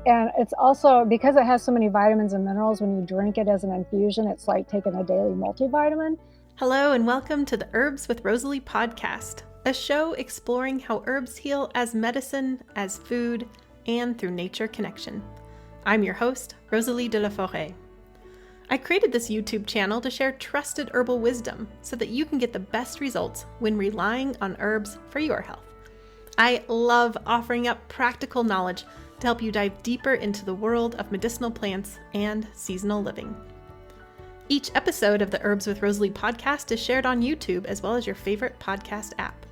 And it's also because it has so many vitamins and minerals, when you drink it as an infusion, it's like taking a daily multivitamin. Hello, and welcome to the Herbs with Rosalee podcast, a show exploring how herbs heal as medicine, as food, and through nature connection. I'm your host, Rosalee de la Forêt. I created this YouTube channel to share trusted herbal wisdom so that you can get the best results when relying on herbs for your health. I love offering up practical knowledge to help you dive deeper into the world of medicinal plants and seasonal living. Each episode of the Herbs with Rosalee podcast is shared on YouTube as well as your favorite podcast app.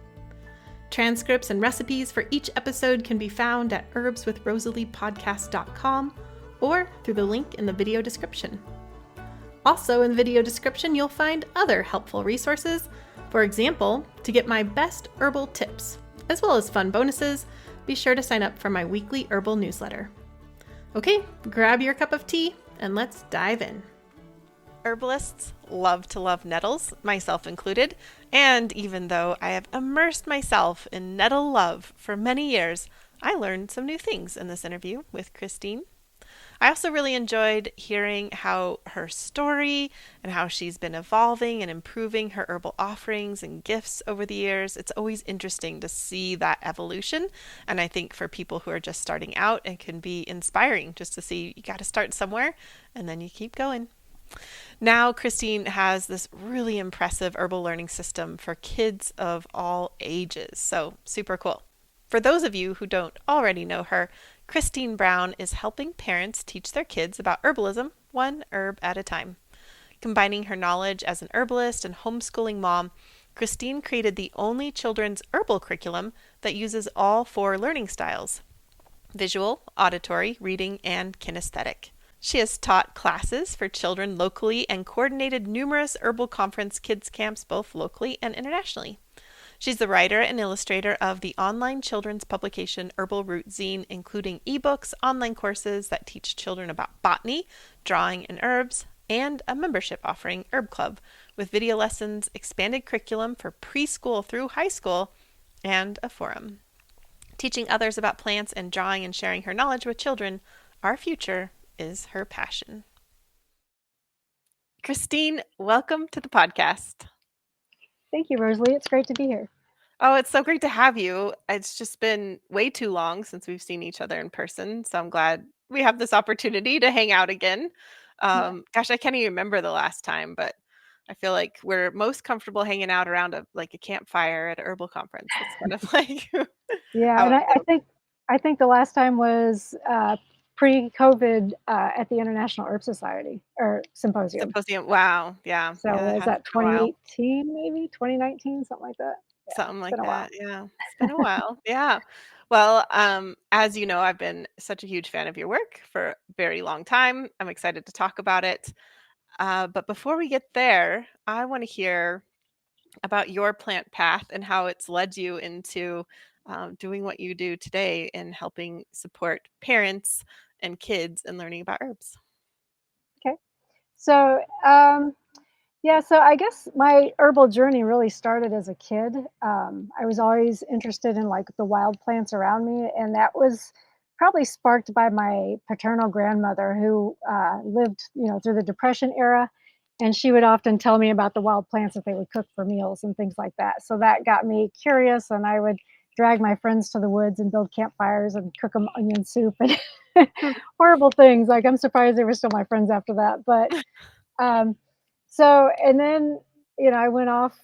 Transcripts and recipes for each episode can be found at herbswithrosaleepodcast.com or through the link in the video description. Also in the video description, you'll find other helpful resources. For example, to get my best herbal tips, as well as fun bonuses, be sure to sign up for my weekly herbal newsletter. Okay, grab your cup of tea and let's dive in. Herbalists love to love nettles, myself included, and even though I have immersed myself in nettle love for many years, I learned some new things in this interview with Kristine. I also really enjoyed hearing how her story and how she's been evolving and improving her herbal offerings and gifts over the years. It's always interesting to see that evolution. And I think for people who are just starting out, it can be inspiring just to see you got to start somewhere and then you keep going. Now, Kristine has this really impressive herbal learning system for kids of all ages. So super cool. For those of you who don't already know her, Kristine Brown is helping parents teach their kids about herbalism one herb at a time. Combining her knowledge as an herbalist and homeschooling mom, Kristine created the only children's herbal curriculum that uses all four learning styles: visual, auditory, reading, and kinesthetic. She has taught classes for children locally and coordinated numerous herbal conference kids camps both locally and internationally. She's the writer and illustrator of the online children's publication Herbal Roots Zine, including ebooks, online courses that teach children about botany, drawing, and herbs, and a membership offering, Herb Club, with video lessons, expanded curriculum for preschool through high school, and a forum. Teaching others about plants and drawing and sharing her knowledge with children, our future is her passion. Kristine, welcome to the podcast. Thank you, Rosalee. It's great to be here. Oh, it's so great to have you. It's just been way too long since we've seen each other in person, so I'm glad we have this opportunity to hang out again. Gosh, I can't even remember the last time, but I feel like we're most comfortable hanging out around a campfire at a herbal conference. That's kind of like Yeah, how and it I feels. think the last time was pre-COVID at the International Herb Society or Symposium. Symposium. Wow. Yeah. So Yeah, that was has that been a while. 2018, maybe 2019, something like that? Yeah, Something it's like been a while. that, yeah. It's been a while, yeah. Well, as you know, I've been such a huge fan of your work for a very long time. I'm excited to talk about it. But before we get there, I want to hear about your plant path and how it's led you into doing what you do today in helping support parents and kids in learning about herbs. Okay. So, yeah, so I guess my herbal journey really started as a kid. I was always interested in like the wild plants around me, and that was probably sparked by my paternal grandmother who lived, through the Depression era, and she would often tell me about the wild plants that they would cook for meals and things like that. So that got me curious, and I would drag my friends to the woods and build campfires and cook them onion soup and horrible things. Like I'm surprised they were still my friends after that, but. Um, so, and then, I went off,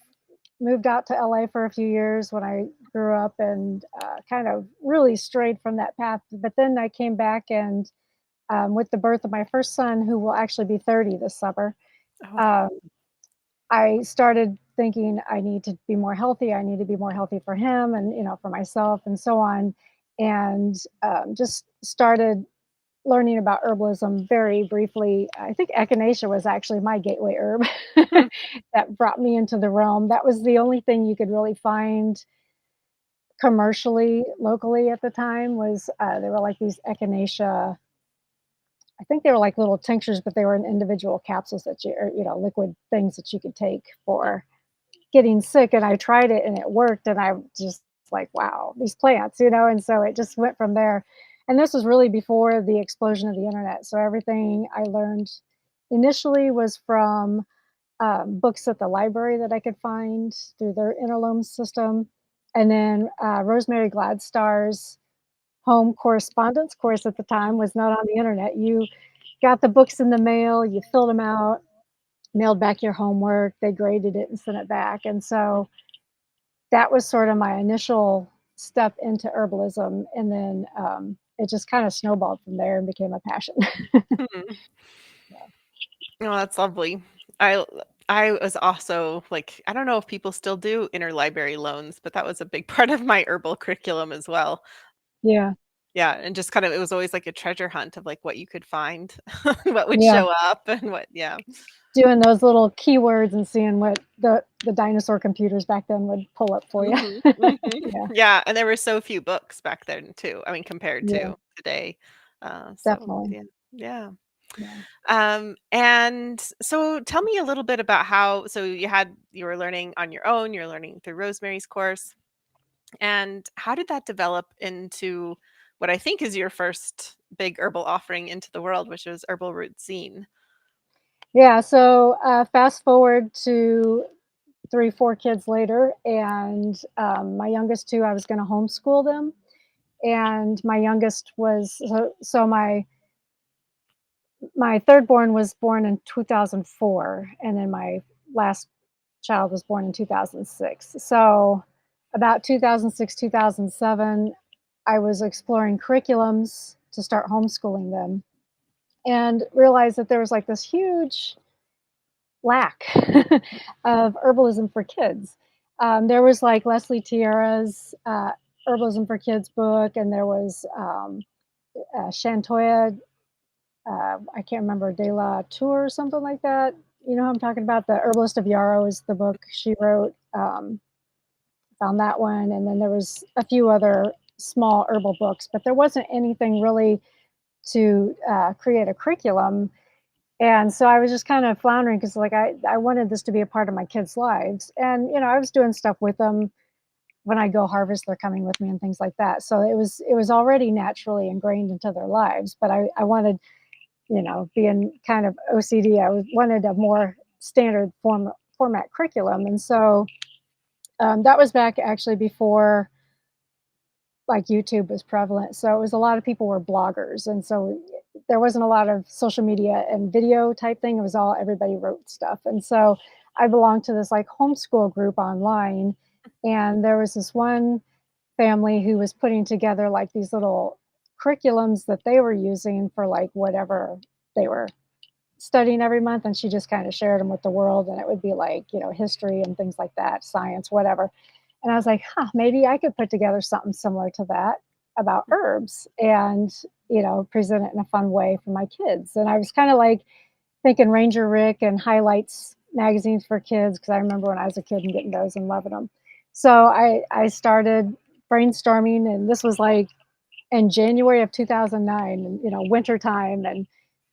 moved out to LA for a few years when I grew up and kind of really strayed from that path. But then I came back and with the birth of my first son, who will actually be 30 this summer, Oh, wow. um, I started thinking I need to be more healthy. I need to be more healthy for him and, for myself and so on. And just started learning about herbalism very briefly. I think echinacea was actually my gateway herb Hmm. that brought me into the realm. That was the only thing you could really find commercially, locally at the time. Was They were like these echinacea. I think they were like little tinctures, but they were in individual capsules that or, liquid things that you could take for getting sick. And I tried it and it worked. And I just like, wow, these plants, and so it just went from there. And this was really before the explosion of the internet. So everything I learned initially was from books at the library that I could find through their interloam system. And then Rosemary Gladstar's home correspondence course at the time was not on the internet. You got the books in the mail, you filled them out, mailed back your homework, they graded it and sent it back. And so that was sort of my initial step into herbalism. And then it just kind of snowballed from there and became a passion. Mhm. Oh, that's lovely. I I was also like, I don't know if people still do interlibrary loans, but that was a big part of my herbal curriculum as well. Yeah. Yeah, and just kind of it was always like a treasure hunt of like what you could find, what would Yeah. show up and what yeah. Doing those little keywords and seeing what the dinosaur computers back then would pull up for you. Mhm, mhm. Yeah, Yeah, and there were so few books back then too, I mean, compared yeah, to today. So definitely. yeah, yeah. Yeah. And so tell me a little bit about how so you were learning on your own, you're learning through Rosemary's course, and how did that develop into what I think is your first big herbal offering into the world, which was Herbal Roots Zine? Yeah, so, fast forward to 3, 4 kids later, and, my youngest 2, I was gonna homeschool them, and my youngest was so my 3rd born was born in 2004, and then my last child was born in 2006. So, about 2006, 2007, I was exploring curriculums to start homeschooling them and realized that there was, like, this huge lack of herbalism for kids. There was, like, Leslie Tierra's, Herbalism for Kids book, and there was, Shantoya, I can't remember, De La Tour or something like that. You know who I'm talking about? The Herbalist of Yarrow is the book she wrote. Found that one, and then there was a few other small herbal books, but there wasn't anything really to create a curriculum. And so I was just kind of floundering because, like, I wanted this to be a part of my kids' lives, and I was doing stuff with them when I go harvest. They're coming with me and things like that. So it was already naturally ingrained into their lives. But I wanted, being kind of OCD, wanted a more standard format curriculum, and so that was back actually before like YouTube was prevalent. So it was a lot of people were bloggers. And so there wasn't a lot of social media and video type thing. It was all everybody wrote stuff. And so I belonged to this like homeschool group online. And there was this one family who was putting together like these little curriculums that they were using for like whatever they were studying every month. And she just kind of shared them with the world. And it would be like, history and things like that, science, whatever. And I was like, huh, maybe I could put together something similar to that about herbs and, present it in a fun way for my kids. And I was kind of like thinking Ranger Rick and highlights magazines for kids because I remember when I was a kid and getting those and loving them. So I started brainstorming, and this was like in January of 2009, and winter time, and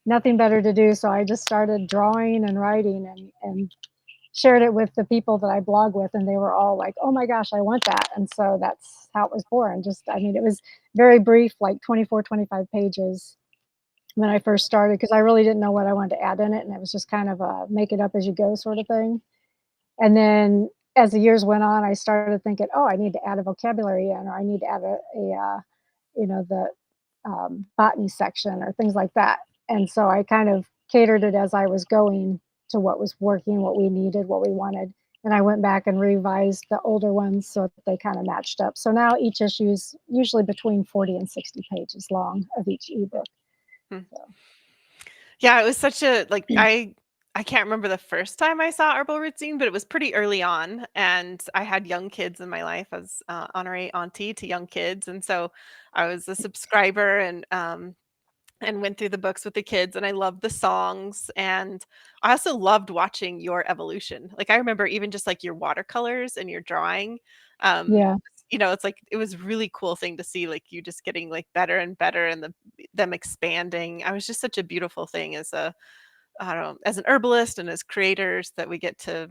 nothing better to do. So I just started drawing and writing and shared it with the people that I blog with, and they were all like, "Oh my gosh, I want that." And so that's how it was born. I mean, it was very brief, like 24, 25 pages when I first started because I really didn't know what I wanted to add in it, and it was just kind of a make it up as you go sort of thing. And then as the years went on, I started thinking, "Oh, I need to add a vocabulary in, or I need to add the botany section or things like that." And so I kind of catered it as I was going to what was working, what we needed, what we wanted. And I went back and revised the older ones so that they kind of matched up. So now each issue is usually between 40 and 60 pages long of each ebook. Hmm. So, Yeah, it was such a like I can't remember the first time I saw Herbal Roots Zine, but it was pretty early on, and I had young kids in my life as honorary auntie to young kids, and so I was a subscriber and went through the books with the kids, and I loved the songs, and I also loved watching your evolution. Like, I remember even just, like, your watercolors and your drawing, um, yeah. it's like it was a really cool thing to see, like, you just getting, like, better and better and them expanding. I was just such a beautiful thing as a I don't know, as an herbalist and as creators that we get to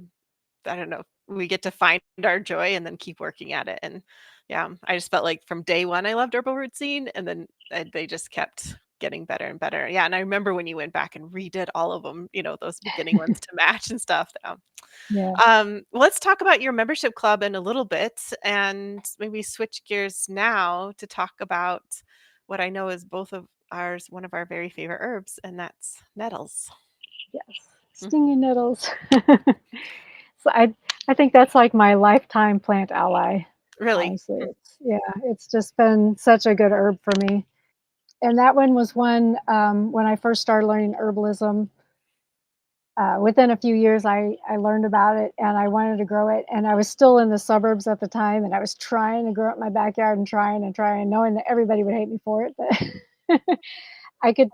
I don't know, we get to find our joy and then keep working at it, and Yeah, I just felt like from day one I loved Herbal Roots Zine, and then they just kept getting better and better. Yeah, and I remember when you went back and redid all of them, those beginning ones to match and stuff. Yeah. Let's talk about your membership club in a little bit, and maybe switch gears now to talk about what I know is both of ours, one of our very favorite herbs, and that's nettles. Yes. Mm, Stinging nettles. So I think that's like my lifetime plant ally, really? honestly. It's just been such a good herb for me. And that one was one, when I first started learning herbalism, within a few years, I learned about it and I wanted to grow it. And I was still in the suburbs at the time, and I was trying to grow it in my backyard and trying, knowing that everybody would hate me for it. But I could,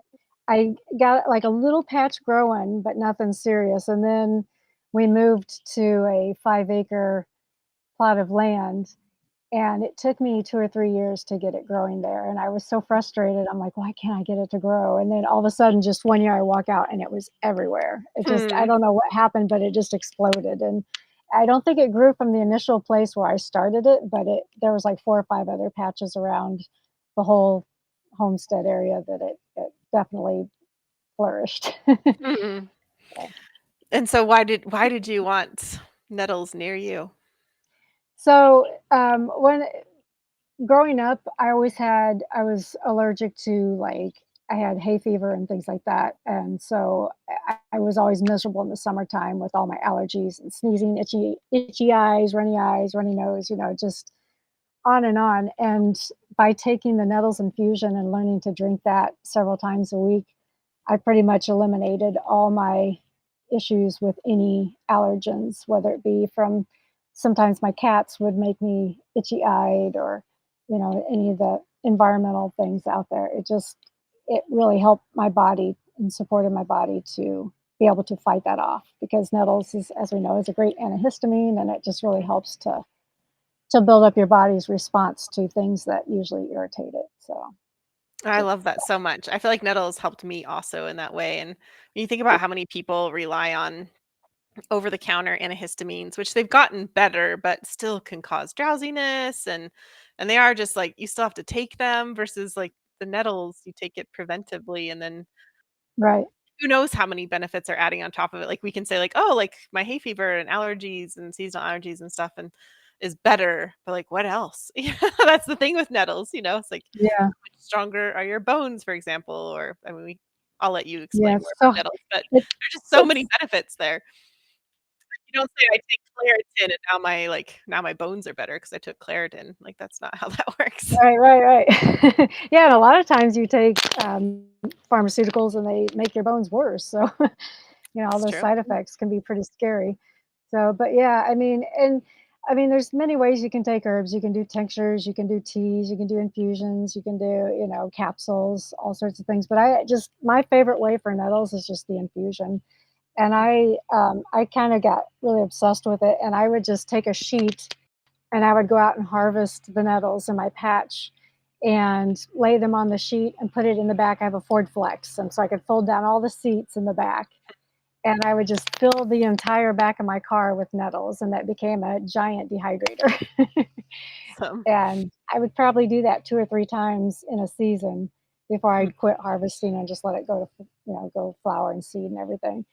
I got like a little patch growing, but nothing serious. And then we moved to a 5 acre plot of land, and it took me 2 or 3 years to get it growing there, and I was so frustrated. I'm like, "Why can't I get it to grow?" And then all of a sudden, just one year, I walk out and it was everywhere. It just I Hmm. don't know what happened, but it just exploded, and I don't think it grew from the initial place where I started it, but there was like 4 or 5 other patches around the whole homestead area that it definitely flourished. Mm-mm. So And so why did you want nettles near you? when growing up, I was allergic to, like, I had hay fever and things like that, and so I was always miserable in the summertime with all my allergies and sneezing, itchy eyes, runny nose, just on and on. And by taking the nettles infusion and learning to drink that several times a week, I pretty much eliminated all my issues with any allergens, whether it be from sometimes my cats would make me itchy eyed, or, any of the environmental things out there. It really helped my body and supported my body to be able to fight that off, because nettles is, as we know, is a great antihistamine, and it just really helps to build up your body's response to things that usually irritate it. So I love it's that so much. I feel like nettles helped me also in that way, and when you think about how many people rely on over-the-counter antihistamines, which they've gotten better, but still can cause drowsiness, and they are just like you still have to take them versus like the nettles, you take it preventively, and then right. who knows how many benefits are adding on top of it. Like we can say like, "Oh, like my hay fever and allergies and seasonal allergies and stuff and is better." But like what else? Yeah, that's the thing with nettles, it's like Yeah. how much stronger are your bones, for example, or I mean, I'll let you explain more Yes. about So nettles, but it there's just so many it's benefits there. You don't say I take Claritin and now my bones are better because I took Claritin. Like that's not how that works. right. Yeah, and a lot of times you take, pharmaceuticals and they make your bones worse. So, all It's those true. side effects can be pretty scary. So, but yeah, there's many ways you can take herbs. You can do tinctures, you can do teas, you can do infusions, you can do, capsules, all sorts of things. But my favorite way for nettles is just the infusion. And I kind of got really obsessed with it. And I would just take a sheet and I would go out and harvest the nettles in my patch and lay them on the sheet and put it in the back. I have a Ford Flex, and so I could fold down all the seats in the back, and I would just fill the entire back of my car with nettles, and that became a giant dehydrator. So, And I would probably do that 2 or 3 times in a season before mm, I'd quit harvesting and just let it go to, go flower and seed and everything.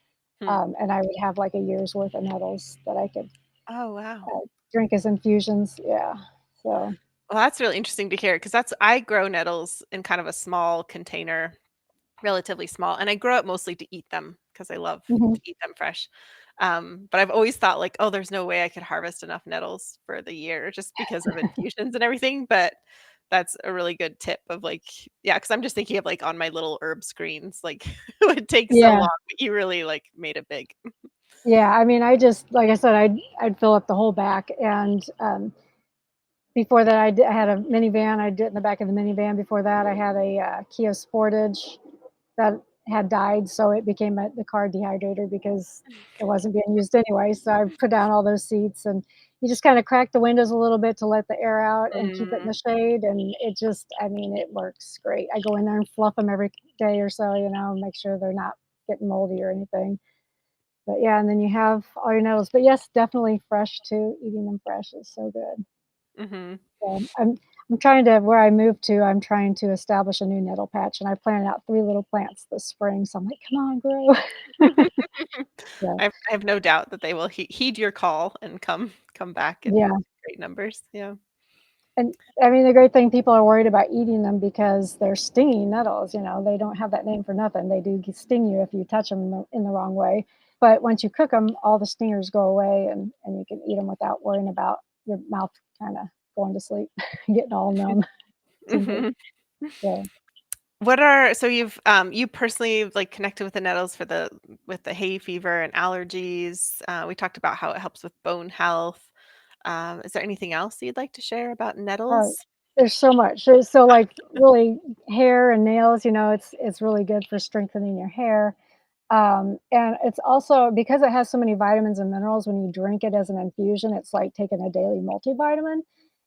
mm. And I would have like a year's worth of nettles that I could Oh, wow. drink as infusions. Yeah. So, Well, that's really interesting to hear because that's I grow nettles in kind of a small container, relatively small, and I grow it mostly to eat them because I love mhm. to eat them fresh. But I've always thought like, "Oh, there's no way I could harvest enough nettles for the year just because of infusions and everything," but that's a really good tip of like yeah, because 'cause I'm just thinking of like on my little herb screens, like, it would take so Yeah. long, but you really, like, made it big. Yeah, I just like I said, I'd fill up the whole back, and, before that, I had a minivan. I did it in the back of the minivan. Before that, I had a, Kia Sportage that had died, so it became the car dehydrator because it wasn't being used anyway. So I put down all those seats, and you just kinda crack the windows a little bit to let the air out and keep it in Mm. the shade, and it works great. I go in there and fluff them every day or so, make sure they're not getting moldy or anything. But yeah, and then you have all your nettles. But yes, definitely fresh too. Eating them fresh is so good. Mhm. So I'm trying to where I moved to, I'm trying to establish a new nettle patch, and I planted out 3 little plants this spring, so I'm like, "Come on, grow." Yeah, I have no doubt that they will heed your call and come back in yeah, great numbers. Yeah. and, I mean, the great thing, people are worried about eating them because they're stingy nettles, you know, they don't have that name for nothing, they do sting you if you touch them in the wrong way, but once you cook them, all the stingers go away, and you can eat them without worrying about your mouth kinda going to sleep, getting all numb, tingly, Mhm. yeah. So you personally like connected with the nettles for the with the hay fever and allergies. We talked about how it helps with bone health. Is there anything else you'd like to share about Oh, nettles? there's so much. So, like, really hair and nails, you know, it's really good for strengthening your hair. And it's also because it has so many vitamins and minerals, when you drink it as an infusion, it's like taking a daily multivitamin.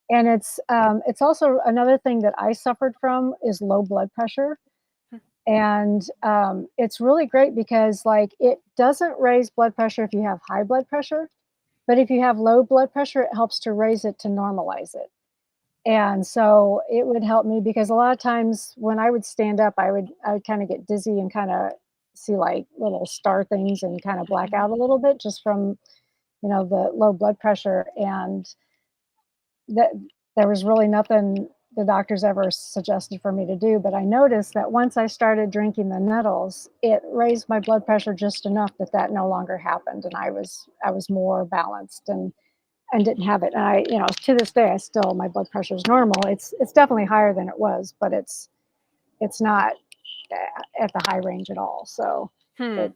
And it's also another thing that I suffered from is low blood pressure. And it's really great because like it doesn't raise blood pressure if you have high blood pressure, but if you have low blood pressure, it helps to raise it to normalize it. And so it would help me because a lot of times when I would stand up, I would kind of get dizzy and kind of see like little star things and kind of black Mhm. out a little bit just from, you know, the low blood pressure. And that there was really nothing the doctors ever suggested for me to do. But I noticed that once I started drinking the nettles, it raised my blood pressure just enough that that no longer happened, and I was more balanced and didn't have it. And I, you know, to this day, I still my blood pressure is normal. It's definitely higher than it was, but it's not at the high range at all. So Hmm. it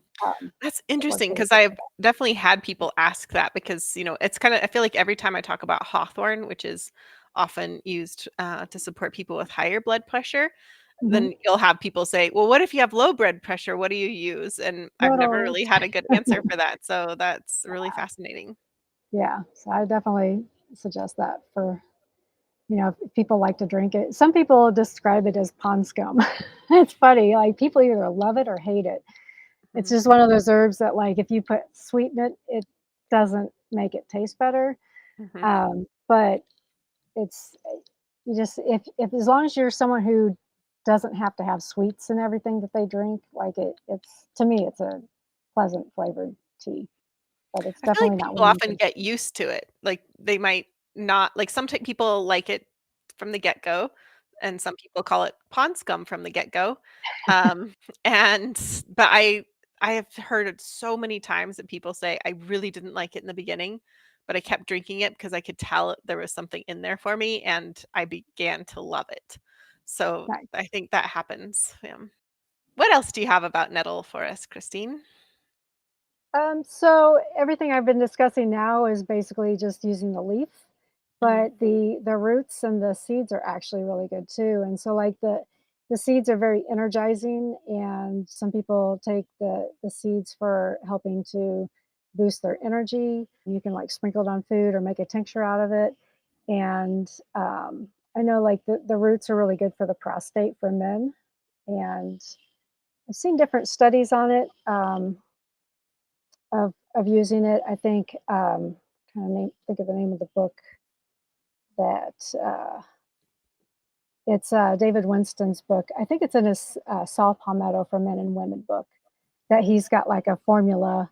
That's it worked interesting really because good for I've that. definitely had people ask that because, it's kind of, I feel like every time I talk about hawthorn, which is often used to support people with higher blood pressure, Hmm. then you'll have people say, well, what if you have low blood pressure? What do you use? And I've never Nettles. really had a good answer for that. So that's really fascinating. Yeah. So I definitely suggest that for if people like to drink it. Some people describe it as pond scum. It's funny. Like people either love it or hate it. It's Mhm. just one of those herbs that like if you put sweeten it, it doesn't make it taste better. Mhm. But it's you just if as long as you're someone who doesn't have to have sweets in everything that they drink, like it's to me it's a pleasant flavored tea, but it's I feel like definitely not people one you often can get drink. used to it. Like, they might not like, people like it from the get-go, and some people call it pond scum from the get-go. Um, and but I have heard it so many times that people say, "I really didn't like it in the beginning, but I kept drinking it because I could tell there was something in there for me, and I began to love it." So, Nice. I think that happens, yeah. What else do you have about nettle for us, Christine? So everything I've been discussing now is basically just using the leaf, Mhm, but the roots and the seeds are actually really good too. And so like the seeds are very energizing, and some people take the seeds for helping to boost their energy. You can like sprinkle it on food or make a tincture out of it. And I know like the roots are really good for the prostate for men, and I've seen different studies on it. Of using it. I think, trying to think of the name of the book that, it's, David Winston's book. I think it's in his, Saw Palmetto for Men and Women book, that he's got, like, a formula,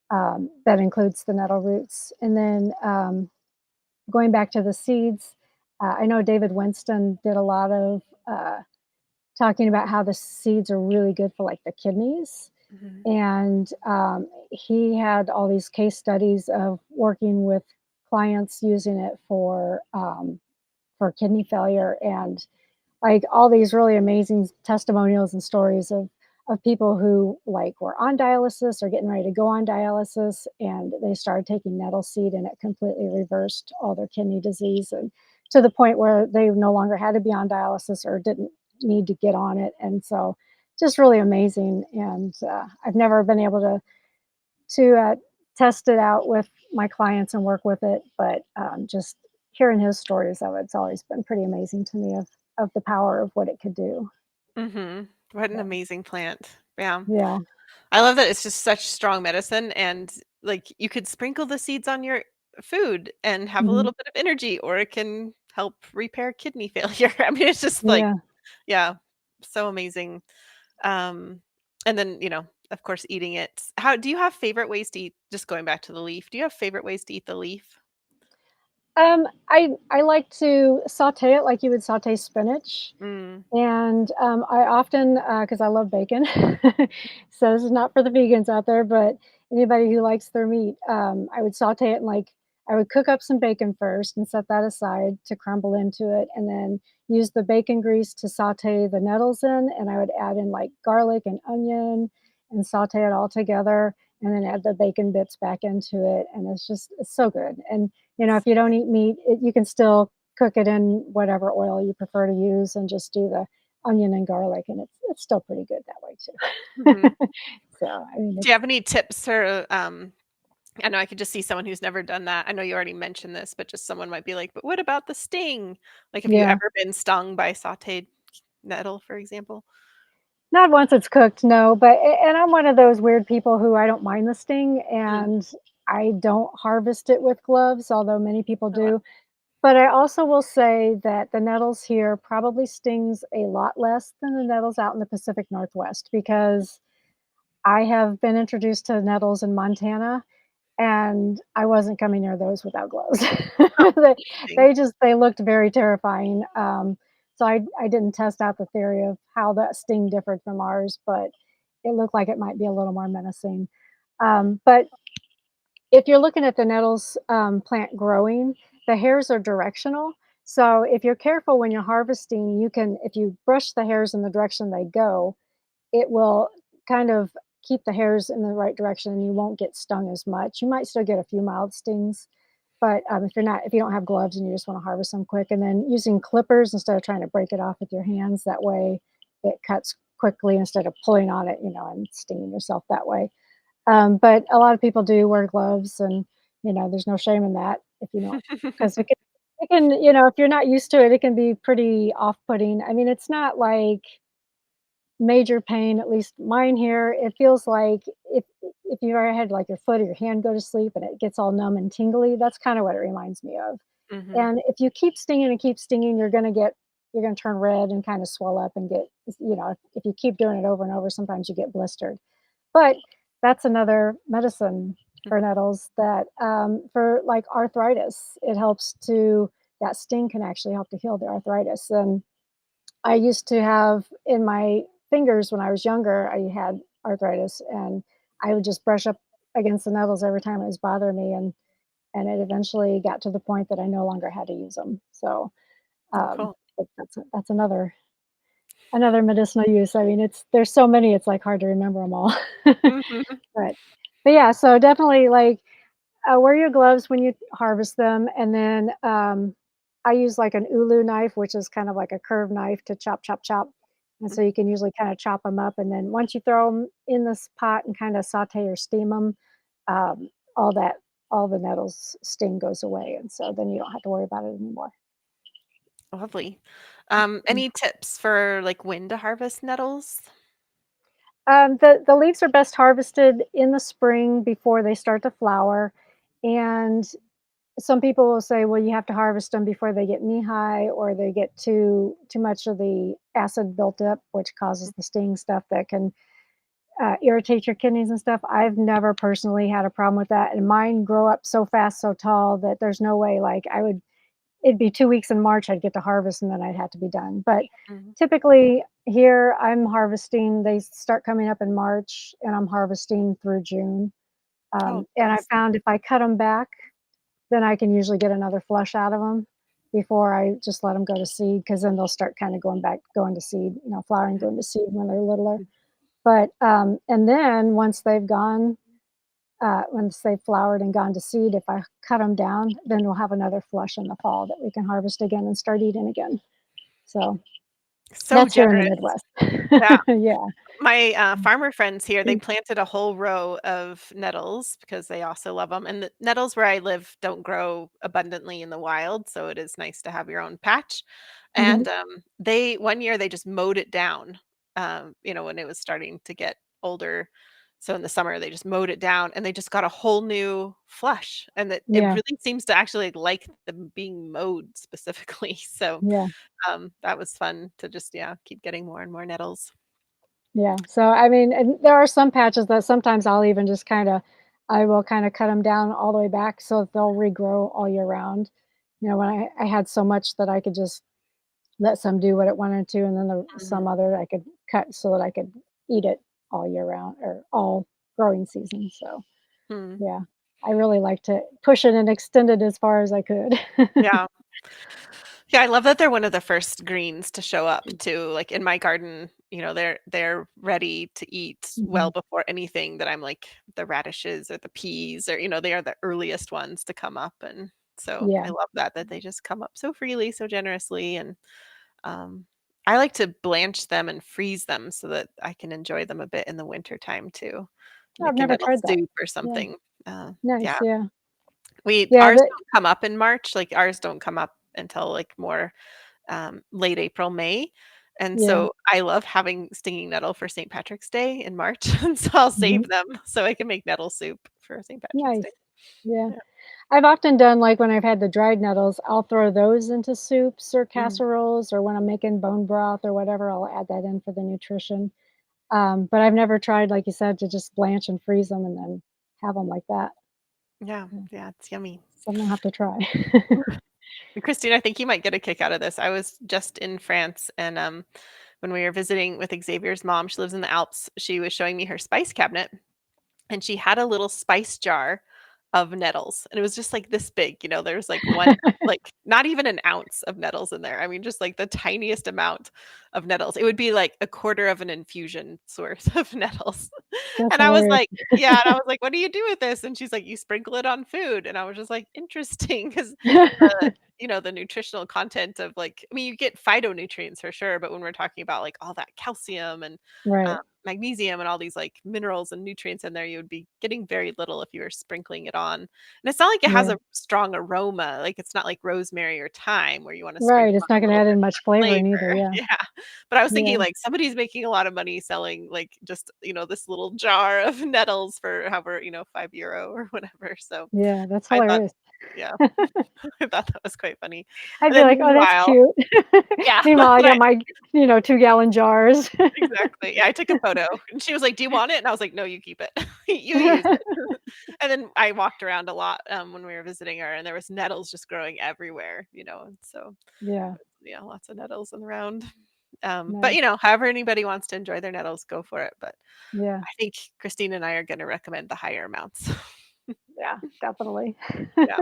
that includes the nettle roots. And then, going back to the seeds, I know David Winston did a lot of, talking about how the seeds are really good for, like, the kidneys. mhm, And he had all these case studies of working with clients using it for kidney failure, and like all these really amazing testimonials and stories of people who like were on dialysis or getting ready to go on dialysis, and they started taking nettle seed and it completely reversed all their kidney disease, and to the point where they no longer had to be on dialysis or didn't need to get on it. And so just really amazing. And I've never been able to test it out with my clients and work with it, but just hearing his stories of it's always been pretty amazing to me of the power of what it could do. mhm. What an Yeah. amazing plant. Yeah. Yeah. I love that it's just such strong medicine and, like, you could sprinkle the seeds on your food and have a Mhm. little bit of energy, or it can help repair kidney failure. I mean, it's just like, Yeah. yeah, so amazing. Um, and then, of course, eating it. How do you have favorite ways to eat? Just going back to the leaf, do you have favorite ways to eat the leaf? I like to saute it like you would saute spinach. Mm, And, I often, because I love bacon, so this is not for the vegans out there, but anybody who likes their meat, I would saute it and, like, I would cook up some bacon first and set that aside to crumble into it, and then use the bacon grease to saute the nettles in, and I would add in, like, garlic and onion and saute it all together, and then add the bacon bits back into it, and it's so good. And, if you don't eat meat, you can still cook it in whatever oil you prefer to use and just do the onion and garlic, and it's still pretty good that way mhm. too. So, I mean, Do you it's have any tips or, I know I could just see someone who's never done that. I know you already mentioned this, but just someone might be like, "But what about the sting?" Like, have you yeah. ever been stung by sautéed nettle, for example? Not once it's cooked, no, but and I'm one of those weird people who I don't mind the sting, Mm. and I don't harvest it with gloves, although many people Oh, wow. do. But I also will say that the nettles here probably stings a lot less than the nettles out in the Pacific Northwest because I have been introduced to nettles in Montana, and I wasn't coming near those without gloves. Oh, They interesting. they looked very terrifying, so I didn't test out the theory of how that sting differed from ours, but it looked like it might be a little more menacing. But if you're looking at the nettles, plant growing, the hairs are directional, so if you're careful when you're harvesting, you can if you brush the hairs in the direction they go, it will kind of keep the hairs in the right direction and you won't get stung as much. You might still get a few mild stings, but if you don't have gloves and you just want to harvest them quick, and then using clippers instead of trying to break it off with your hands, that way it cuts quickly instead of pulling on it, and stinging yourself that way. But a lot of people do wear gloves, and there's no shame in that if you know, because if you're not used to it, it can be pretty off-putting. I mean, it's not like major pain, at least mine here, it feels like if you ever had, like, your foot or your hand go to sleep and it gets all numb and tingly, that's kinda what it reminds me of. Mhm. And if you keep stinging, you're gonna turn red and kinda swell up and get if you keep doing it over and over, sometimes you get blistered. But that's another medicine for nettles that, for, like, arthritis, it helps to that sting can actually help to heal the arthritis, and I used to have in my fingers when I was younger, I had arthritis, and I would just brush up against the nettles every time it was bothering me, and it eventually got to the point that I no longer had to use them. So, Oh, cool. but that's another medicinal use. I mean, there's so many, it's, like, hard to remember them all. Mhm. But but yeah, so definitely, like, wear your gloves when you harvest them, and then, I use, like, an ulu knife, which is kind of like a curved knife to chop, chop, chop, and so you can usually kinda chop them up, and then once you throw them in this pot and kinda saute or steam 'em, um, all that all the nettles sting goes away, and so then you don't have to worry about it anymore. Lovely. Mm. Any tips for, like, when to harvest nettles? The leaves are best harvested in the spring before they start to flower, and some people will say, "Well, you have to harvest them before they get knee high or they get too much of the acid built up, which causes the sting stuff that can, irritate your kidneys and stuff." I've never personally had a problem with that, and mine grow up so fast, so tall that there's no way, like, it'd be 2 weeks in March I'd get to harvest and then I'd have to be done. But Mhm. typically here, I'm harvesting they start coming up in March, and I'm harvesting through June, Oh, and I nice. found if I cut them back then I can usually get another flush out of them before I just let them go to seed, because then they'll start kinda going to seed, flowering, going to seed when they're littler. But, and then once they've flowered and gone to seed, if I cut them down, then we'll have another flush in the fall that we can harvest again and start eating again. So, So that's here in the generous. Midwest. Yeah. Yeah. My, farmer friends here, they planted a whole row of nettles because they also love them. And the nettles where I live don't grow abundantly in the wild, so it is nice to have your own patch. Mhm. And, they one year, they just mowed it down, when it was starting to get older, So in the summer, they just mowed it down and they just got a whole new flush. And it Yeah, really seems to actually like them being mowed specifically. So yeah, that was fun to just, yeah, keep getting more and more nettles. yeah. So, I mean, and there are some patches that sometimes I'll even just I will kinda cut them down all the way back so that they'll regrow all year round. You know, when I had so much that I could just let some do what it wanted to, and then Mhm. some other I could cut so that I could eat it all year round or all growing season, so, Hmm. yeah. I really like to push it and extend it as far as I could. Yeah. Yeah, I love that they're one of the first greens to show up too. Like in my garden, they're ready to eat well Mhm. before anything that I'm like the radishes or the peas or they are the earliest ones to come up. And so Yeah. I love that they just come up so freely, so generously. And um I like to blanch them and freeze them so that I can enjoy them a bit in the winter time too. I've Make a never little tried that. soup or Yeah. something. Yeah. Nice, yeah. We Yeah, ours the don't come up in March, like, ours don't come up until, like, more, late April, May, and yeah. so I love having stinging nettle for St. Patrick's Day in March, and so I'll save Mhm. them so I can make nettle soup for St. Patrick's Nice. Day. Yeah. Yeah. I've often done, like, when I've had the dried nettles, I'll throw those into soups or Mhm. casseroles, or when I'm making bone broth or whatever, I'll add that in for the nutrition. But I've never tried, like you said, to just blanch and freeze them and then have them like that. Yeah, Yeah, yeah, it's yummy. something I'll have to try. Christine, I think you might get a kick out of this. I was just in France and, when we were visiting with Xavier's mom, she lives in the Alps, she was showing me her spice cabinet. And she had a little spice jar of nettles, and it was just, like, this big, there's, like, not even an ounce of nettles in there. I mean, just, like, the tiniest amount of nettles. It would be, like, a quarter of an infusion's worth of nettles. That's And I was hilarious. like yeah, and I was like, "What do you do with this?" And she's like, "You sprinkle it on food." And I was just like, "Interesting," 'cause the nutritional content of, like I mean, you get phytonutrients for sure, but when we're talking about, like, all that calcium and, Right, magnesium and all these, like, minerals and nutrients in there, you would be getting very little if you were sprinkling it on. And it's not like it has yeah. a strong aroma, like, it's not like rosemary or thyme where you wanna Right, sprinkle it's on not a gonna little add bit in more much flavor neither, flavor. yeah. Yeah. But I was thinking, Yeah, like, somebody's making a lot of money selling, like, just, this little jar of nettles for however, €5 or whatever, so yeah, that's I thought hilarious. yeah, I thought that was quite funny. I'd And be then like, "Oh, that's meanwhile cute." yeah, Meanwhile, that's I what got my, 2-gallon jars. exactly. Yeah, I took a photo and she was like, "Do you want it?" And I was like, "No, you keep it. You use it." And then I walked around a lot, when we were visiting her, and there was nettles just growing everywhere, and so, Yeah, yeah, lots of nettles around. But, nice. however anybody wants to enjoy their nettles, go for it, but Yeah, I think Christine and I are gonna recommend the higher amounts. yeah, definitely. Yeah.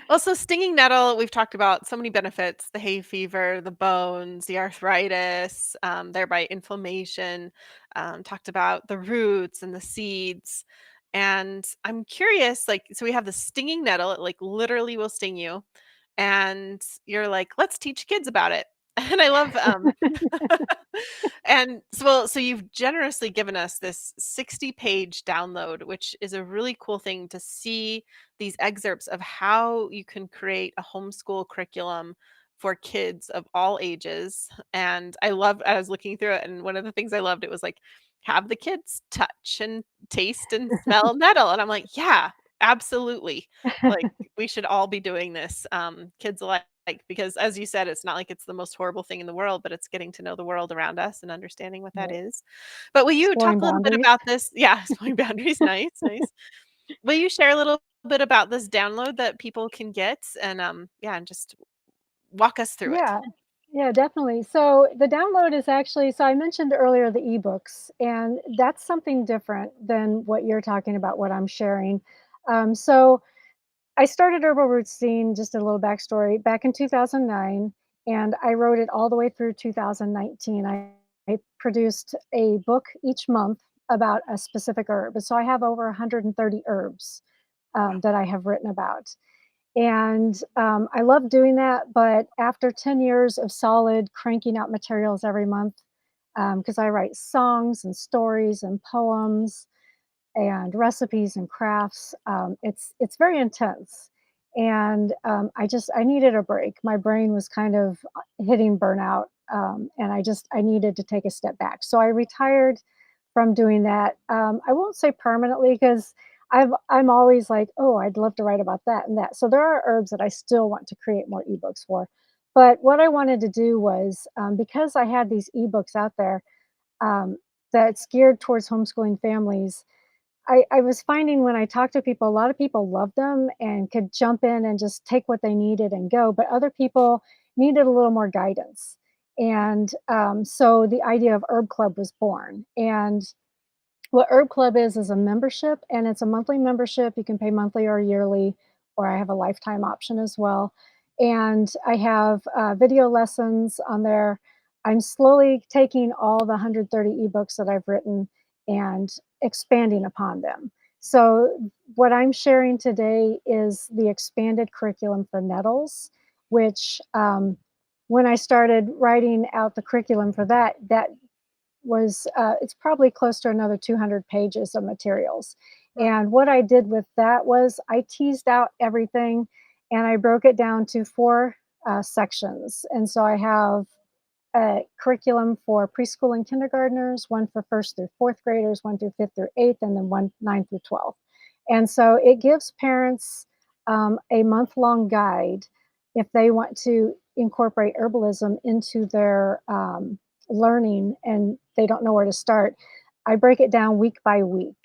Well, so stinging nettle, we've talked about so many benefits, the hay fever, the bones, the arthritis, thereby inflammation, talked about the roots and the seeds. And I'm curious, like, so we have the stinging nettle, it like literally will sting you. And you're like, let's teach kids about it. And I love and so you've generously given us this 60-page download, which is a really cool thing to see these excerpts of how you can create a homeschool curriculum for kids of all ages. And I was looking through it, and one of the things I loved, it was like, have the kids touch and taste and smell nettle. And I'm like, yeah, absolutely. Like, we should all be doing this. Kids alike. Because as you said, it's not like it's the most horrible thing in the world, but it's getting to know the world around us and understanding what that Right. is. But will you talk Exploring a little bit boundaries. about this? Yeah, exploring boundaries. Nice, nice. Will you share a little bit about this download that people can get and yeah, and just walk us through it? Yeah. Yeah, definitely. So the download is actually, so I mentioned earlier the ebooks, and that's something different than what you're talking about, what I'm sharing. So I started Herbal Roots Zine, just a little backstory, back in 2009, and I wrote it all the way through 2019. I produced a book each month about a specific herb. So I have over 130 herbs Wow. that I have written about. And I love doing that. But after 10 years of solid cranking out materials every month, because I write songs and stories and poems and recipes and crafts, it's very intense. And I needed a break. My brain was kind of hitting burnout, and I needed to take a step back. So I retired from doing that. I won't say permanently because I'm always like, oh, I'd love to write about that and that. So there are herbs that I still want to create more ebooks for. But what I wanted to do was because I had these ebooks out there um, that's geared towards homeschooling families. I was finding when I talked to people, a lot of people loved them and could jump in and just take what they needed and go, but other people needed a little more guidance. And so the idea of Herb Club was born. And what Herb Club is a membership, and it's a monthly membership. You can pay monthly or yearly, or I have a lifetime option as well. And I have video lessons on there. I'm slowly taking all the 130 ebooks that I've written and expanding upon them. So, what I'm sharing today is the expanded curriculum for Nettles, which when I started writing out the curriculum for that was it's probably close to another 200 pages of materials. Wow. And what I did with that was I teased out everything and I broke it down to four sections. And so I have a curriculum for preschool and kindergartners, one for first through fourth graders, one through fifth through eighth, and then one 9 through 12. And so it gives parents a month long guide if they want to incorporate herbalism into their learning and they don't know where to start. I break it down week by week.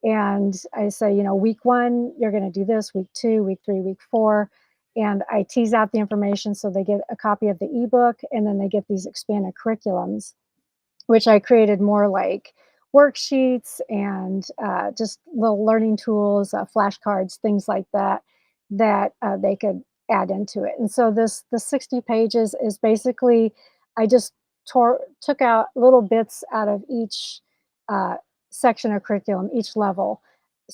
And I say, week one, you're going to do this, week two, week three, week four. And I tease out the information so they get a copy of the ebook and then they get these expanded curriculums, which I created more like worksheets and just little learning tools, flashcards, things like that, that they could add into it. And so the 60 pages is basically, I just took out little bits out of each uh, section of curriculum, each level,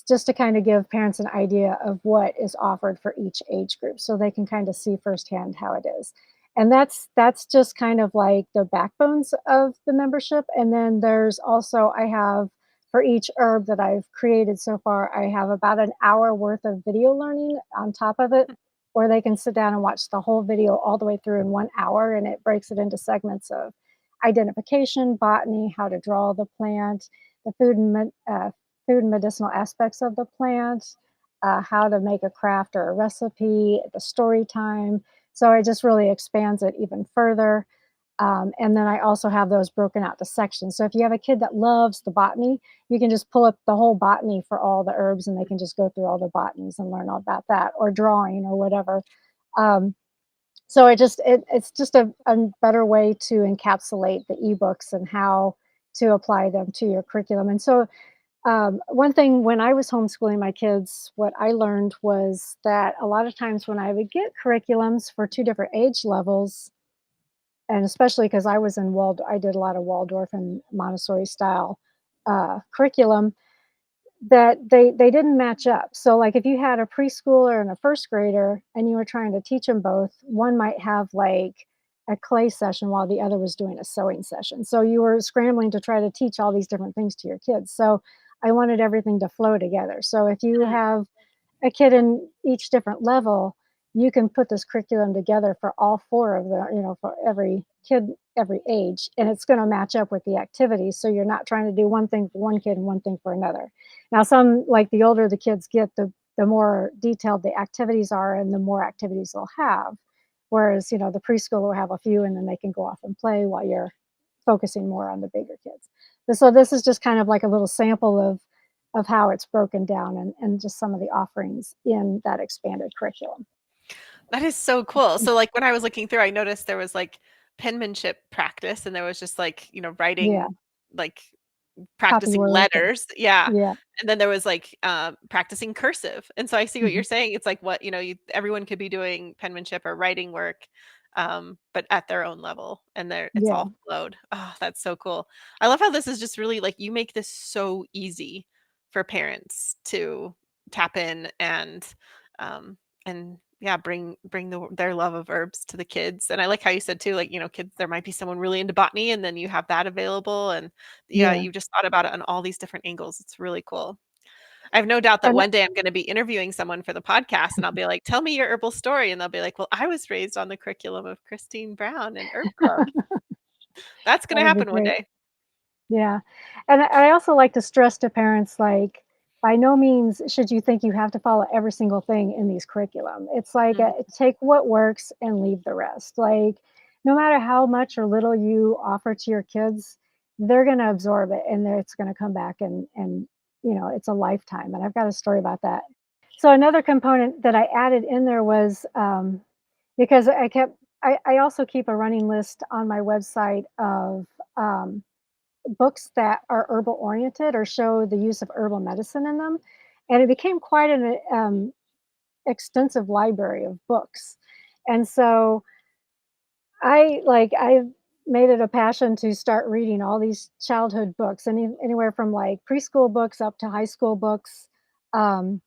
just to kind of give parents an idea of what is offered for each age group so they can kind of see firsthand how it is. And that's just kind of like the backbones of the membership. And then there's also I have for each herb that I've created so far, I have about an hour worth of video learning on top of it, or they can sit down and watch the whole video all the way through in 1 hour, and it breaks it into segments of identification, botany, how to draw the plant, the food and medicinal aspects of the plant, how to make a craft or a recipe, the story time. So it just really expands it even further. And then I also have those broken out to sections. So if you have a kid that loves the botany, you can just pull up the whole botany for all the herbs and they can just go through all the botanies and learn all about that or drawing or whatever. Um, so it's just a better way to encapsulate the ebooks and how to apply them to your curriculum. And so one thing when I was homeschooling my kids, what I learned was that a lot of times when I would get curriculums for two different age levels, and especially because I was in I did a lot of Waldorf and Montessori style curriculum, that they didn't match up. So, like, if you had a preschooler and a first grader and you were trying to teach them both, one might have, like, a clay session while the other was doing a sewing session. So you were scrambling to try to teach all these different things to your kids. So I wanted everything to flow together. So if you Mm. have a kid in each different level, you can put this curriculum together for all four of the, for every kid, every age, and it's going to match up with the activities. So you're not trying to do one thing for one kid and one thing for another. Now, some like the older the kids get, the more detailed the activities are, and the more activities they'll have. Whereas, the preschool will have a few, and then they can go off and play while you're focusing more on the bigger kids. So this is just kind of like a little sample of how it's broken down and just some of the offerings in that expanded curriculum. That is so cool. So, like, when I was looking through, I noticed there was, like, penmanship practice, and there was just, like, Yeah, writing, like, copy practicing work and letters. Yeah. yeah, And then there was, like, practicing cursive. And so I see what you're mhm, saying. It's like what, everyone could be doing penmanship or writing work, but at their own level, and it's yeah, all flowed. Oh, that's so cool. I love how this is just really, like, you make this so easy for parents to tap in um, and yeah, bring their love of herbs to the kids. And I like how you said too, like, kids, there might be someone really into botany, and then you have that available. And yeah, yeah, you just thought about it on all these different angles. It's really cool. I have no doubt that and one day I'm going to be interviewing someone for the podcast, and I'll be like, tell me your herbal story. And they'll be like, well, I was raised on the curriculum of Kristine Brown and Herb Club. That's going that to would be happen one great. day. Yeah. And I also like to stress to parents, like, by no means should you think you have to follow every single thing in these curriculum. It's like, Mm, take what works and leave the rest. Like, no matter how much or little you offer to your kids, they're going to absorb it and it's going to come back and, it's a lifetime. And I've got a story about that. So another component that I added in there was, because I also keep a running list on my website of, um, books that are herbal oriented or show the use of herbal medicine in them, and it became quite an extensive library of books. And so I made it a passion to start reading all these childhood books, anywhere from like preschool books up to high school books. Um,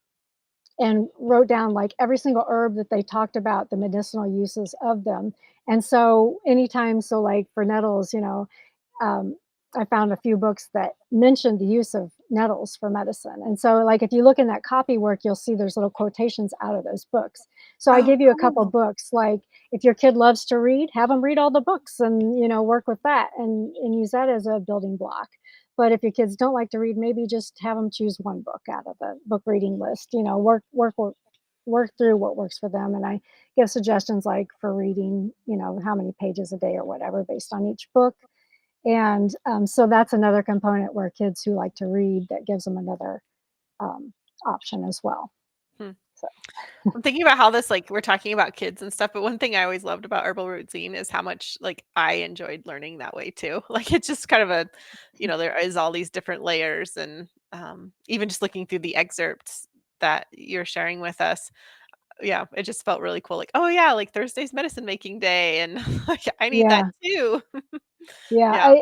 and wrote down like every single herb that they talked about the medicinal uses of them. And so anytime, so like for nettles, um, I found a few books that mentioned the use of nettles for medicine. And so, like, if you look in that copy work, you'll see there's little quotations out of those books. So I oh, give you a couple cool. books. Like, if your kid loves to read, have them read all the books and, work with that and use that as a building block. But if your kids don't like to read, maybe just have them choose one book out of the book reading list. Work through what works for them. And I give suggestions like for reading, how many pages a day or whatever based on each book. And, so that's another component where kids who like to read, that gives them another, um, option as well. Hmm. So I'm thinking about how this, like, we're talking about kids and stuff, but one thing I always loved about Herbal Roots Zine is how much, like, I enjoyed learning that way too. Like, it's just kind of there is all these different layers and, even just looking through the excerpts that you're sharing with us, yeah, it just felt really cool. Like, oh yeah, like Thursday's medicine making day, and like I need that yeah, too. yeah,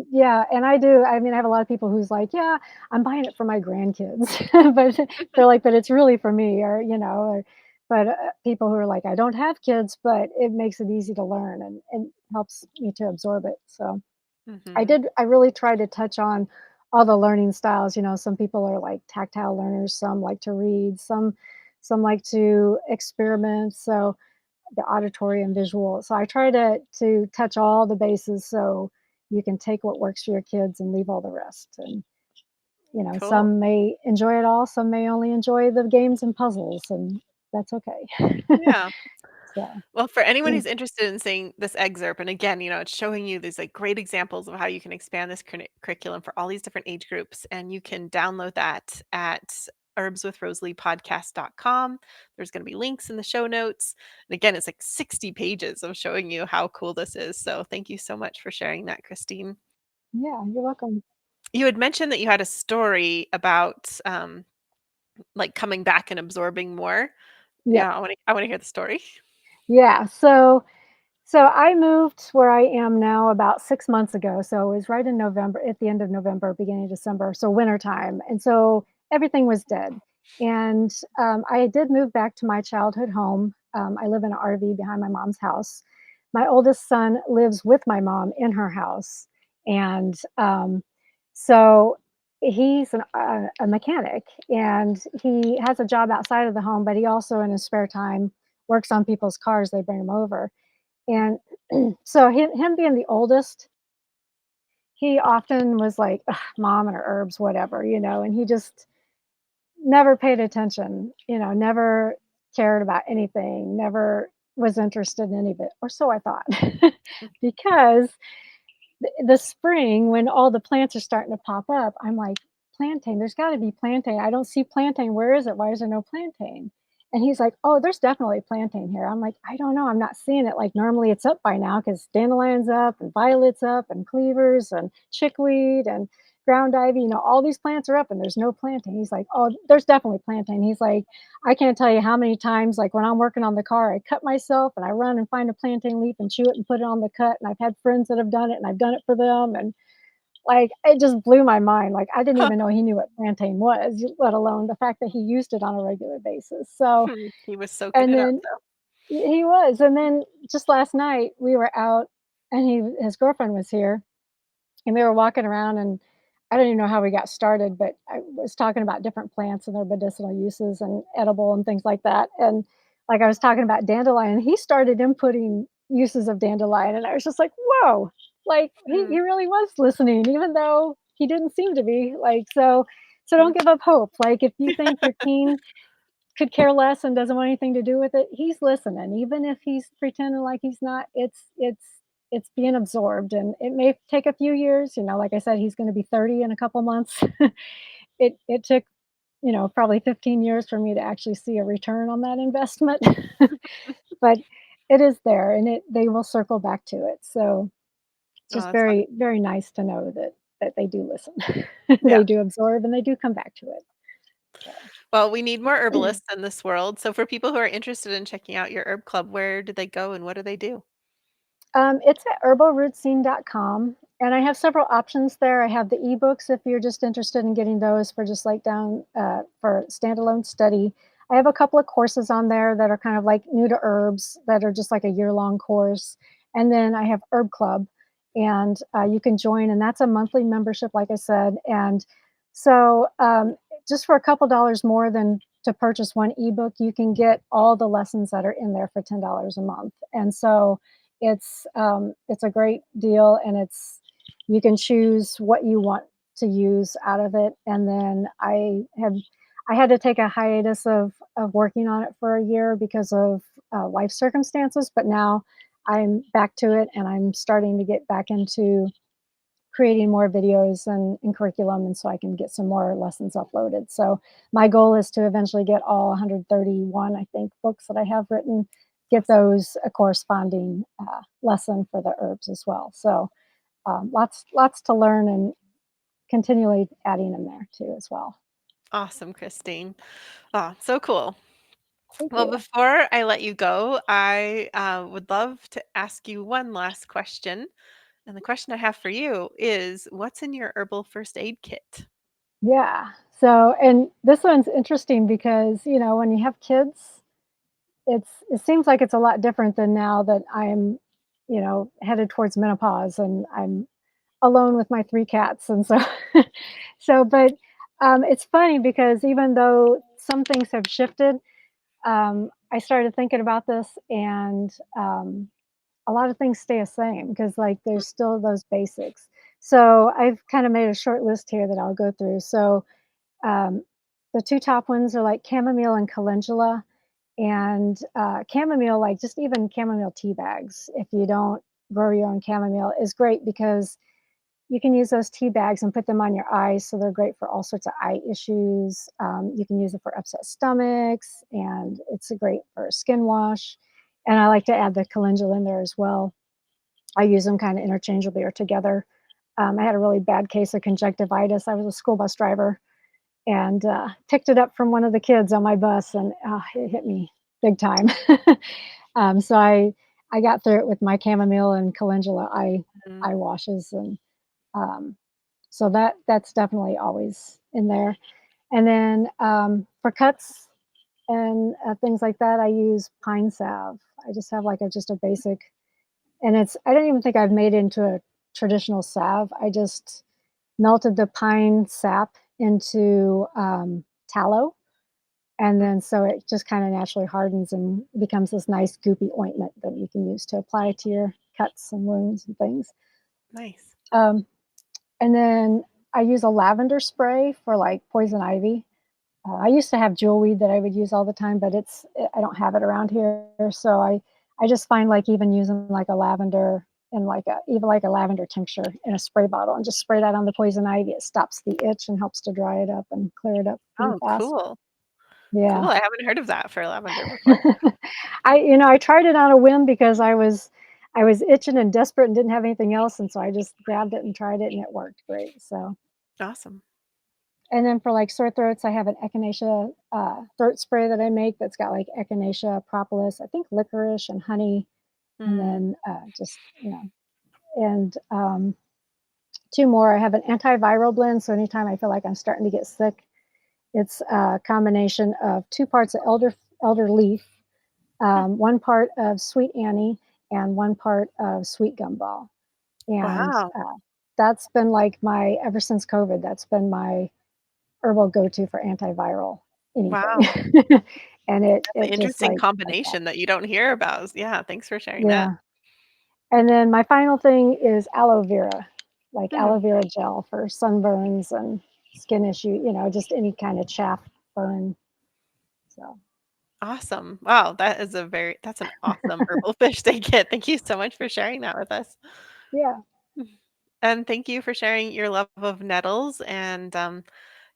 Yeah. and I do. I mean, I have a lot of people who's like, "Yeah, I'm buying it for my grandkids," but they're like, "But it's really for me," but people who are like, "I don't have kids, but it makes it easy to learn and helps me to absorb it." So Mhm. I really tried to touch on all the learning styles. Some people are like tactile learners, some like to read, some like to experiment, so the auditory and visual. So I try to touch all the bases so you can take what works for your kids and leave all the rest. And Cool. some may enjoy it all, some may only enjoy the games and puzzles, and that's okay. Yeah. So, Well, for anyone who's interested in seeing this excerpt, and again, it's showing you these like great examples of how you can expand this curriculum for all these different age groups, and you can download that at herbswithrosaliepodcast.com. There's going to be links in the show notes. And again, it's like 60 pages of showing you how cool this is. So thank you so much for sharing that, Christine. yeah, you're welcome. You had mentioned that you had a story about like coming back and absorbing more. Yep. Yeah, I want to hear the story. Yeah. So I moved where I am now about 6 months ago, so it was right in November, at the end of November, beginning of December, so wintertime, and so everything was dead, and, I did move back to my childhood home. I live in an RV behind my mom's house. My oldest son lives with my mom in her house, and, so he's a mechanic, and he has a job outside of the home, but he also, in his spare time, works on people's cars, they bring him over. And so him being the oldest, he often was like, "Ugh, mom and her herbs, whatever," and he just never paid attention, never cared about anything, never was interested in any of it, or so I thought. Because the spring when all the plants are starting to pop up, I'm like, plantain, there's got to be plantain. I don't see plantain. Where is it? Why is there no plantain? And he's like, oh, there's definitely plantain here. I'm like, I don't know. I'm not seeing it. Like normally it's up by now because dandelion's up and violet's up and cleavers and chickweed and ground ivy. All these plants are up and there's no plantain. He's like, oh, there's definitely plantain. He's like, I can't tell you how many times, like when I'm working on the car, I cut myself and I run and find a plantain leaf and chew it and put it on the cut. And I've had friends that have done it and I've done it for them. And like, it just blew my mind. Like, I didn't even know he knew what plantain was, let alone the fact that he used it on a regular basis. So, He was soaking and it up, then though. he was. And then just last night, we were out and his girlfriend was here and we were walking around and I don't even know how we got started, but I was talking about different plants and their medicinal uses and edible and things like that. And like I was talking about dandelion, he started inputting uses of dandelion, and I was just like, "Whoa!" Like, he Mm. really was listening, even though he didn't seem to be, like, so don't give up hope, like, if you think your teen could care less and doesn't want anything to do with it, he's listening, even if he's pretending like he's not, it's being absorbed, and it may take a few years, like I said, he's gonna be 30 in a couple months. It took, probably 15 years for me to actually see a return on that investment, but it is there, and they will circle back to it, so Oh, just that's fun. very, very nice to know that they do listen. Yeah. They do absorb, and they do come back to it, so. Well, we need more herbalists in this world. So for people who are interested in checking out your herb club, where do they go and what do they do? It's at herbalrootszine.com, and I have several options there. I have the ebooks if you're just interested in getting those for just like down for standalone study. I have a couple of courses on there that are kind of like new to herbs that are just like a year-long course. And then I have Herb Club, and you can join, and that's a monthly membership, like I said. And so just for a couple dollars more than to purchase one ebook, you can get all the lessons that are in there for $10 a month. And so it's a great deal, and you can choose what you want to use out of it. And then I had to take a hiatus of working on it for a year because of life circumstances, but now I'm back to it, and I'm starting to get back into creating more videos and curriculum, and so I can get some more lessons uploaded. So my goal is to eventually get all 131, I think, books that I have written, get Awesome. those a corresponding lesson for the herbs as well. So lots to learn, and continually adding them there too as well. Awesome, Christine. Oh, so cool. Thank Well, you. before I let you go, I would love to ask you one last question. And the question I have for you is what's in your herbal first aid kit? Yeah. So, and this one's interesting because when you have kids, it seems like it's a lot different than now that I'm headed towards menopause, and I'm alone with my 3 cats, and so but, it's funny because even though some things have shifted, I started thinking about this, and, a lot of things stay the same because, like, Mm. there's still those basics. So, I've kinda made a short list here that I'll go through. So, um, the 2 top ones are, like, chamomile and calendula, and, chamomile, like, just even chamomile tea bags, if you don't grow your own chamomile, is great because you can use those tea bags and put them on your eyes, so they're great for all sorts of eye issues. You can use it for upset stomachs, and it's a great for a skin wash. And I like to add the calendula in there as well. I use them kind of interchangeably or together. I had a really bad case of conjunctivitis. I was a school bus driver, and picked it up from one of the kids on my bus, and it hit me big time. So I got through it with my chamomile and calendula eye Mm. washes, and um, so that's definitely always in there. And then, for cuts and, things like that, I use pine salve. I just have, like, just a basic, and I don't even think I've made it into a traditional salve. I just melted the pine sap into, tallow, and Mm. then so it just kinda naturally hardens and becomes this nice goopy ointment that you can use to apply to your cuts and wounds and things. Nice. Um, and then I use a lavender spray for, like, poison ivy. I used to have jewelweed that I would use all the time, but I don't have it around here, so I just find, like, even using, like, a lavender and, like, a even, like, a lavender tincture in a spray bottle and just spray that on the poison ivy. It stops the itch and helps to dry it up and clear it up pretty Oh, fast. cool. Cool. Yeah. I haven't heard of that for lavender before. I tried it on a whim because I was itching and desperate and didn't have anything else, and so I just grabbed it and tried it, and it worked great, so. Awesome. And then for, like, sore throats, I have an echinacea, throat spray that I make that's got, like, echinacea, propolis, I think licorice and honey, and Mm. then, just, and, 2 more. I have an antiviral blend, so anytime I feel like I'm starting to get sick, it's a combination of 2 parts of elder leaf, Hmm. 1 part of sweet anise, and 1 part of sweet gumball, and, Wow. that's been, like, my ever since COVID, that's been my herbal go-to for antiviral anything. Wow. And it That's an it just, interesting like that. combination that you don't hear about. Yeah, thanks for sharing that. Yeah. And then my final thing is aloe vera, like aloe Hmm. vera gel for sunburns and skin issue, just any kind of chaff burn. So, Awesome. Wow, that's an awesome herbal fish to get. Thank you so much for sharing that with us. yeah. And thank you for sharing your love of nettles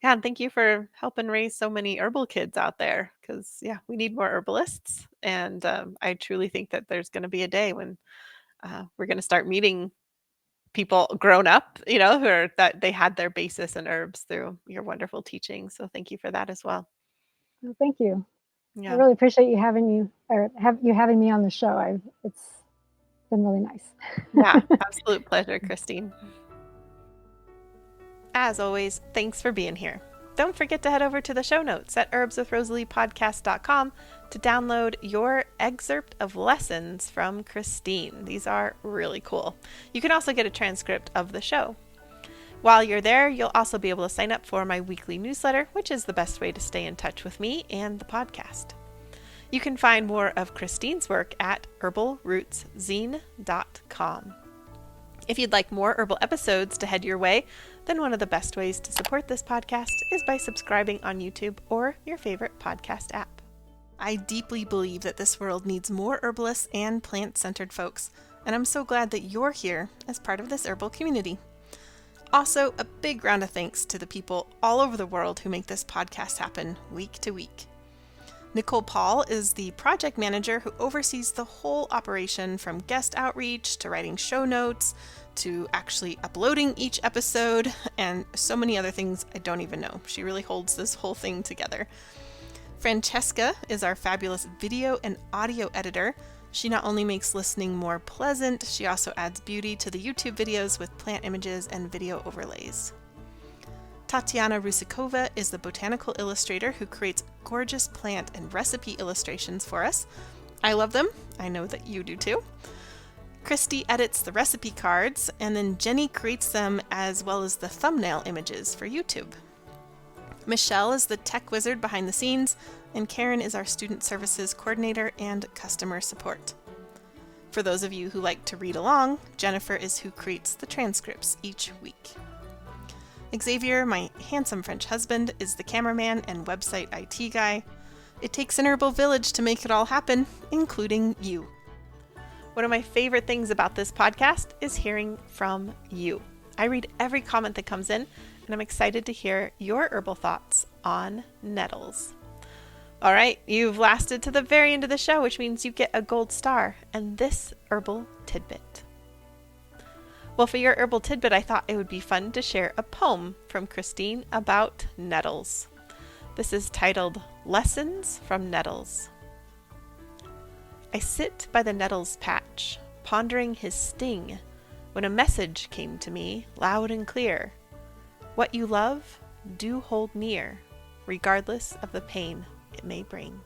yeah, and thank you for helping raise so many herbal kids out there because yeah, we need more herbalists. And I truly think that there's going to be a day when we're going to start meeting people grown up, who are that they had their basis in herbs through your wonderful teaching. So thank you for that as well. Well, thank you. I Yeah. really appreciate you having me on the show. It's been really nice. Yeah. Absolute pleasure, Christine. As always, thanks for being here. Don't forget to head over to the show notes at herbswithrosaleepodcast.com to download your excerpt of lessons from Kristine. These are really cool. You can also get a transcript of the show. While you're there, you'll also be able to sign up for my weekly newsletter, which is the best way to stay in touch with me and the podcast. You can find more of Kristine's work at herbalrootszine.com. If you'd like more herbal episodes to head your way, then one of the best ways to support this podcast is by subscribing on YouTube or your favorite podcast app. I deeply believe that this world needs more herbalists and plant-centered folks, and I'm so glad that you're here as part of this herbal community. Also, a big round of thanks to the people all over the world who make this podcast happen week to week. Nicole Paul is the project manager who oversees the whole operation from guest outreach to writing show notes to actually uploading each episode and so many other things I don't even know. She really holds this whole thing together. Francesca is our fabulous video and audio editor. She not only makes listening more pleasant, she also adds beauty to the YouTube videos with plant images and video overlays. Tatiana Rusikova is the botanical illustrator who creates gorgeous plant and recipe illustrations for us. I love them. I know that you do too. Christy edits the recipe cards, and then Jenny creates them as well as the thumbnail images for YouTube. Michelle is the tech wizard behind the scenes, and Karen is our student services coordinator and customer support. For those of you who like to read along, Jennifer is who creates the transcripts each week. Xavier, my handsome French husband, is the cameraman and website IT guy. It takes an herbal village to make it all happen, including you. One of my favorite things about this podcast is hearing from you. I read every comment that comes in, and I'm excited to hear your herbal thoughts on nettles. All right, you've lasted to the very end of the show, which means you get a gold star and this herbal tidbit. Well, for your herbal tidbit, I thought it would be fun to share a poem from Kristine about nettles. This is titled Lessons from Nettles. I sit by the nettle's patch, pondering his sting, when a message came to me, loud and clear. What you love, do hold near, regardless of the pain it may bring.